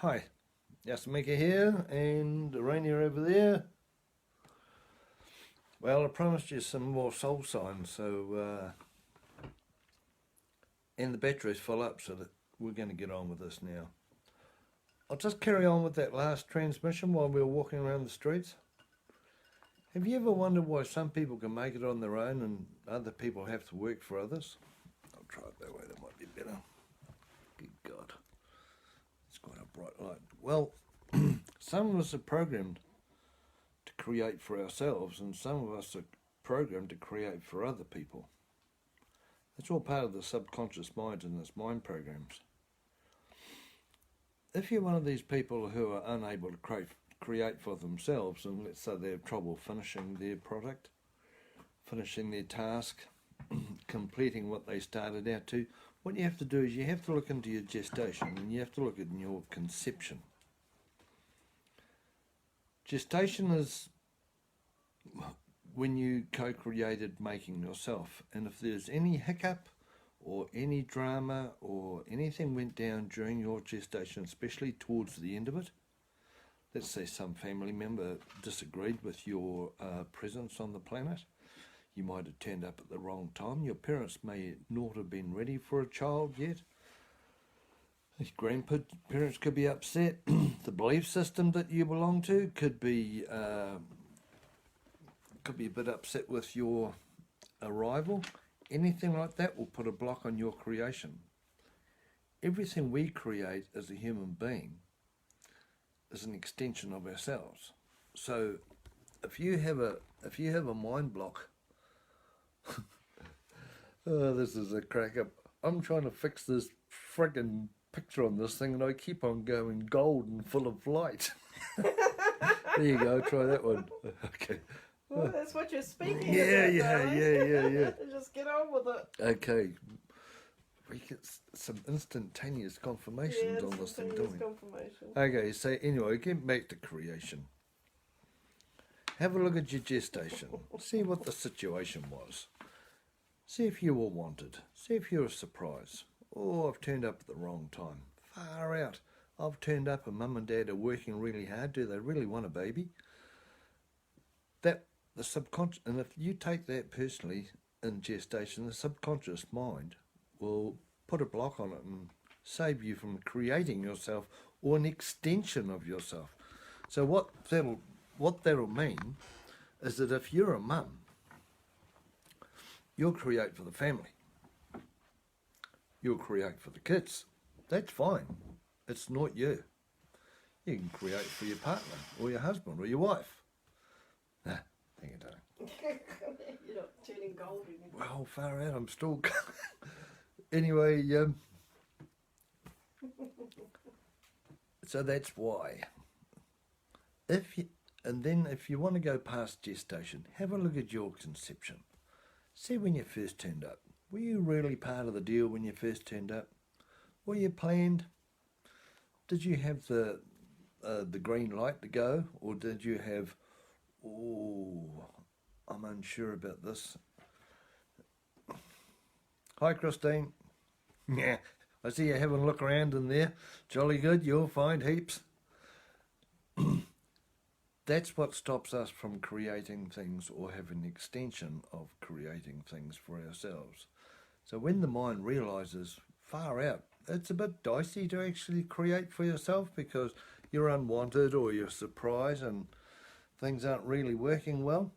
Hi, Yasamika here and Rainier over there. Well, I promised you some more soul signs, and the battery's full up, so that we're going to get on with this now. I'll just carry on with that last transmission while we were walking around the streets. Have you ever wondered why some people can make it on their own and other people have to work for others? I'll try it that way, that might be better. Good God. It's quite a bright light. Well, some of us are programmed to create for ourselves, and some of us are programmed to create for other people. It's all part of the subconscious mind and its mind programs. If you're one of these people who are unable to create for themselves, and let's say they have trouble finishing their product, finishing their task, completing what they started out to, what you have to do is you have to look into your gestation and you have to look at your conception. Gestation is when you co-created making yourself, and if there's any hiccup or any drama or anything went down during your gestation, especially towards the end of it, let's say some family member disagreed with your presence on the planet, you might have turned up at the wrong time, your parents may not have been ready for a child yet, grandparents could be upset, the belief system that you belong to could be a bit upset with your arrival. Anything like that will put a block on your creation. Everything we create as a human being is an extension of ourselves. So if you have a mind block, oh, this is a crack up. I'm trying to fix this friggin' picture on this thing and I keep on going gold and full of light. There you go, try that one. Okay. Well, that's what you're speaking Yeah, about, yeah, darling. yeah. Just get on with it. Okay. We get some instantaneous confirmations on this thing, don't we? Confirmation. Okay, so anyway, get back to creation. Have a look at your gestation. See what the situation was. See if you were wanted. See if you're a surprise. Oh, I've turned up at the wrong time. Far out. I've turned up and mum and dad are working really hard. Do they really want a baby? The subconscious, and if you take that personally in gestation, the subconscious mind will put a block on it and save you from creating yourself or an extension of yourself. So what that'll mean is that if you're a mum, you'll create for the family. You'll create for the kids. That's fine. It's not you. You can create for your partner or your husband or your wife. Nah, think it don't. You're not turning gold anymore. Well, far out. I'm still. Anyway, so that's why. If you want to go past gestation, have a look at your conception. See when you first turned up. Were you really part of the deal when you first turned up? Were you planned? Did you have the green light to go, or did you have, oh, I'm unsure about this. Hi, Christine. Yeah, I see you having a look around in there. Jolly good, you'll find heaps. That's what stops us from creating things or having an extension of creating things for ourselves. So when the mind realises, far out, it's a bit dicey to actually create for yourself because you're unwanted or you're surprised and things aren't really working well.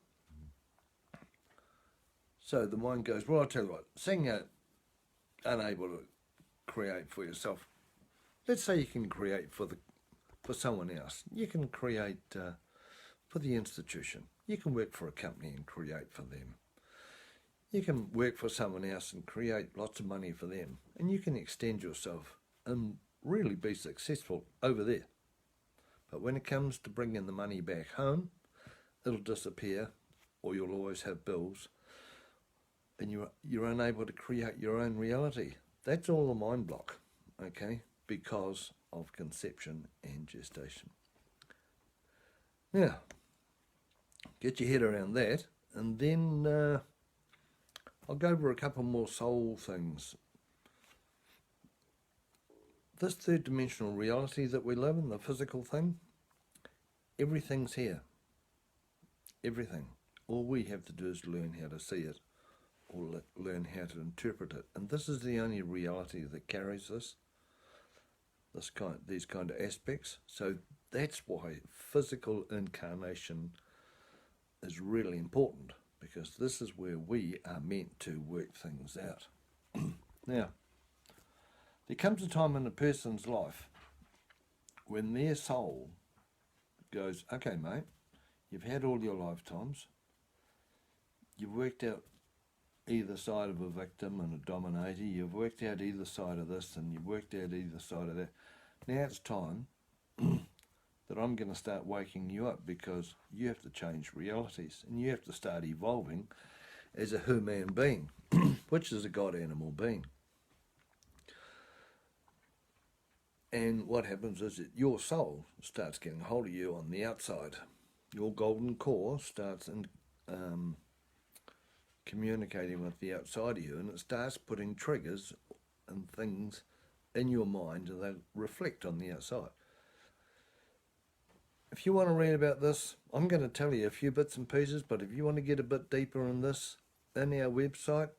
So the mind goes, well, I'll tell you what, seeing you're unable to create for yourself, let's say you can create for someone else. You can create for the institution. You can work for a company and create for them. You can work for someone else and create lots of money for them. And you can extend yourself and really be successful over there. But when it comes to bringing the money back home, it'll disappear or you'll always have bills and you're unable to create your own reality. That's all a mind block, okay, because of conception and gestation. Now, get your head around that, and then I'll go over a couple more soul things. this third dimensional reality that we live in, the physical thing, everything's here. Everything. All we have to do is learn how to see it, or learn how to interpret it. And this is the only reality that carries these kind of aspects. So that's why physical incarnation is really important, because this is where we are meant to work things out. Now, there comes a time in a person's life when their soul goes, okay, mate, you've had all your lifetimes, you've worked out either side of a victim and a dominator, you've worked out either side of this and you've worked out either side of that. Now it's time that I'm going to start waking you up, because you have to change realities and you have to start evolving as a human being, which is a God animal being. And what happens is that your soul starts getting hold of you on the outside. Your golden core starts communicating with the outside of you, and it starts putting triggers and things in your mind that reflect on the outside. If you want to read about this, I'm going to tell you a few bits and pieces, but if you want to get a bit deeper in this, in our website,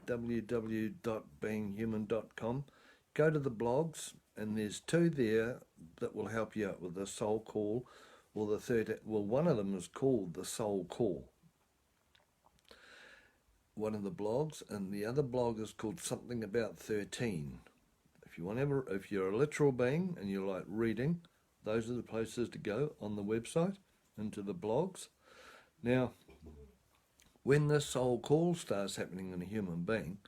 www.beinghuman.com, go to the blogs, and there's 2 there that will help you out with the soul call, or the third. Well, one of them is called the soul call, one of the blogs, and the other blog is called something about 13. If you're a literal being and you like reading, those are the places to go on the website, into the blogs. Now, when this soul call starts happening in a human being,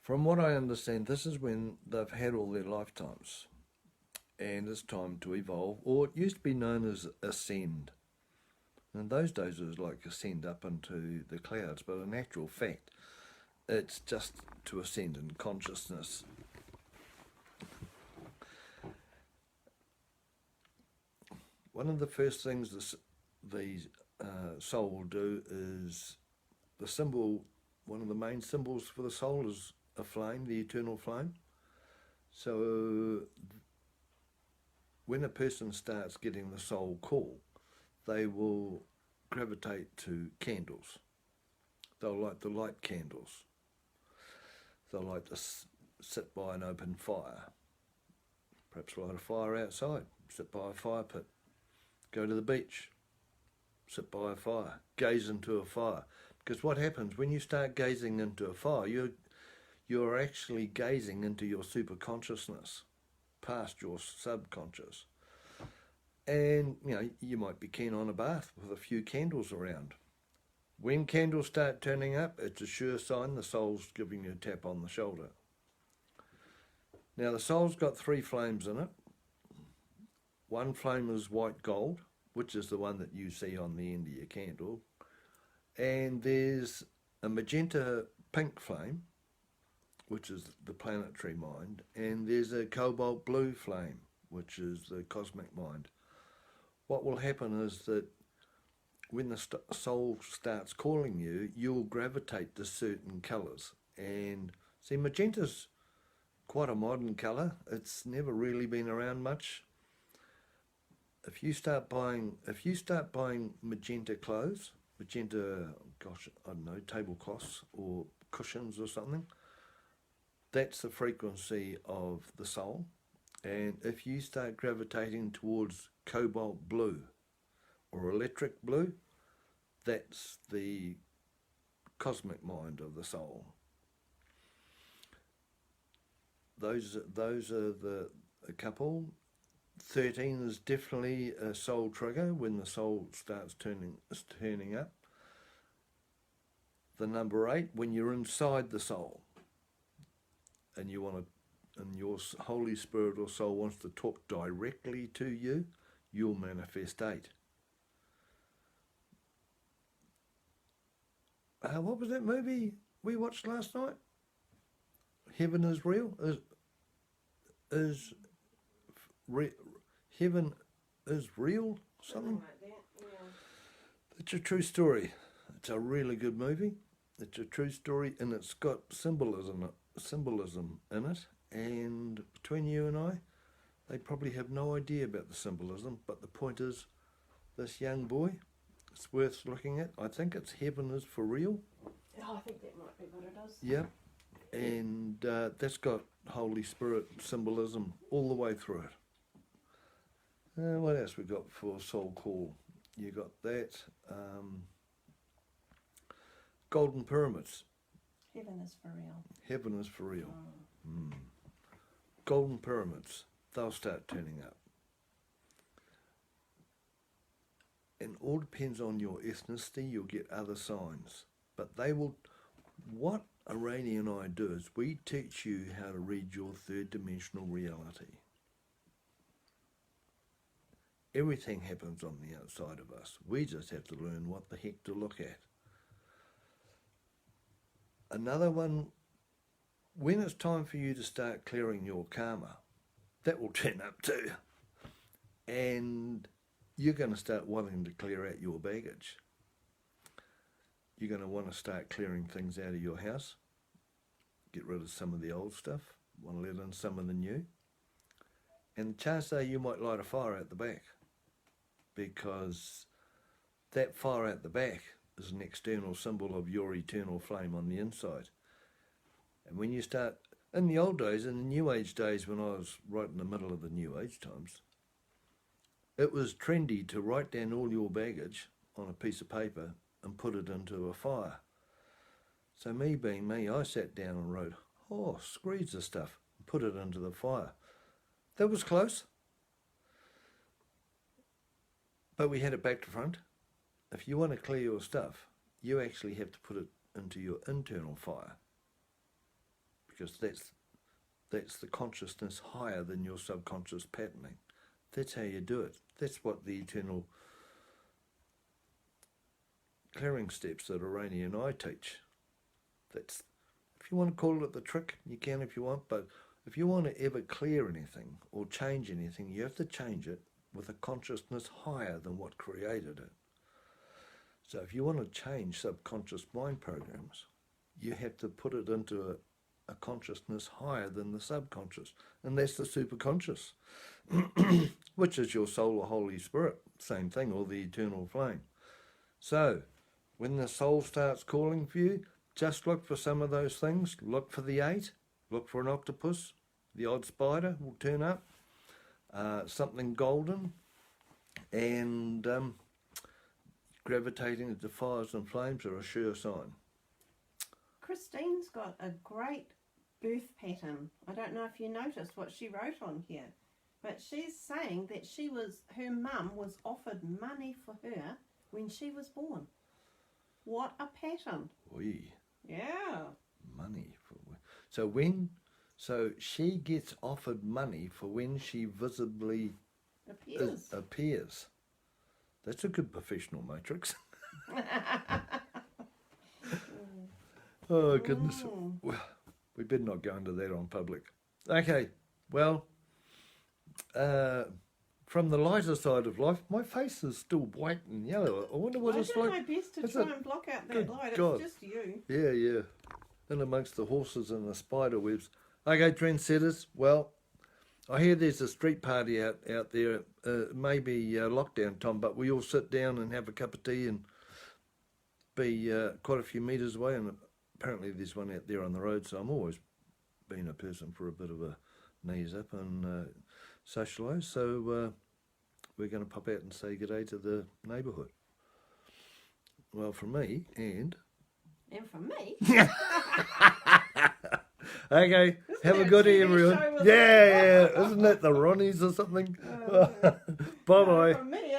from what I understand, this is when they've had all their lifetimes and it's time to evolve, or it used to be known as ascend. In those days it was like ascend up into the clouds, but in actual fact it's just to ascend in consciousness. One of the first things the soul will do is the symbol, one of the main symbols for the soul is a flame, the eternal flame. So when a person starts getting the soul call, they will gravitate to candles. They'll like to light candles. They'll like to sit by an open fire. Perhaps light a fire outside, sit by a fire pit. Go to the beach, sit by a fire, gaze into a fire. Because what happens when you start gazing into a fire, you're actually gazing into your superconsciousness, past your subconscious. And, you might be keen on a bath with a few candles around. When candles start turning up, it's a sure sign the soul's giving you a tap on the shoulder. Now, the soul's got 3 flames in it. One flame is white gold, which is the one that you see on the end of your candle. And there's a magenta pink flame, which is the planetary mind. And there's a cobalt blue flame, which is the cosmic mind. What will happen is that when the soul starts calling you, you'll gravitate to certain colours. And see, magenta's quite a modern colour. It's never really been around much. If you start buying magenta clothes, magenta, tablecloths or cushions or something, that's the frequency of the soul. And if you start gravitating towards cobalt blue or electric blue, that's the cosmic mind of the soul. Those are a couple. 13 is definitely a soul trigger when the soul starts turning up. The number 8, when you're inside the soul and and your Holy Spirit or soul wants to talk directly to you, you'll manifest 8. What was that movie we watched last night? Heaven is real? Heaven is real? Something like that, yeah. It's a true story. It's a really good movie. It's a true story, and it's got symbolism in it. and between you and I, they probably have no idea about the symbolism, but the point is, this young boy, it's worth looking at. I think it's Heaven is for Real. Oh, I think that might be what it is. Yep. And that's got Holy Spirit symbolism all the way through it. What else we got for Soul Call? You got that. Golden Pyramids. Heaven is for real. Heaven is for real. Mm. Golden Pyramids. They'll start turning up. And all depends on your ethnicity. You'll get other signs. But they will... What Irani and I do is we teach you how to read your third dimensional reality. Everything happens on the outside of us. We just have to learn what the heck to look at. Another one, when it's time for you to start clearing your karma, that will turn up too. And you're going to start wanting to clear out your baggage. You're going to want to start clearing things out of your house. Get rid of some of the old stuff. Want to let in some of the new. And the chances are you might light a fire out the back, because that fire out the back is an external symbol of your eternal flame on the inside. And when you start, in the old days, in the New Age days, when I was right in the middle of the New Age times, it was trendy to write down all your baggage on a piece of paper and put it into a fire. So me being me, I sat down and wrote, screeds of stuff, and put it into the fire. That was close. But we had it back to front. If you want to clear your stuff, you actually have to put it into your internal fire, because that's the consciousness higher than your subconscious patterning. That's how you do it. That's what the eternal clearing steps that Irani and I teach. That's, if you want to call it the trick, you can if you want, but if you want to ever clear anything or change anything, you have to change it with a consciousness higher than what created it. So if you want to change subconscious mind programs, you have to put it into a consciousness higher than the subconscious, and that's the superconscious, which is your soul or Holy Spirit, same thing, or the eternal flame. So when the soul starts calling for you, just look for some of those things. Look for the 8, look for an octopus, the odd spider will turn up, something golden, and gravitating to fires and flames are a sure sign. Christine's got a great birth pattern. I don't know if you noticed what she wrote on here, but she's saying that her mum was offered money for her when she was born. What a pattern. Oi. Yeah. Money for so she gets offered money for when she visibly appears. That's a good professional matrix. Oh goodness. Well, we better not go into that on public. Okay, well, from the lighter side of life, my face is still white and yellow. I wonder what it's like. I did my best to try and block out that light. God. It's just you. Yeah. In amongst the horses and the spider webs. Okay, trendsetters. Well, I hear there's a street party out there. Maybe lockdown time, but we all sit down and have a cup of tea and be quite a few metres away. And apparently there's one out there on the road. So I'm always been a person for a bit of a knees up and socialise. So we're going to pop out and say good day to the neighbourhood. Well, from me and from me. Okay, have a good day, everyone. Yeah, isn't that the Ronnies or something? Bye-bye. From me.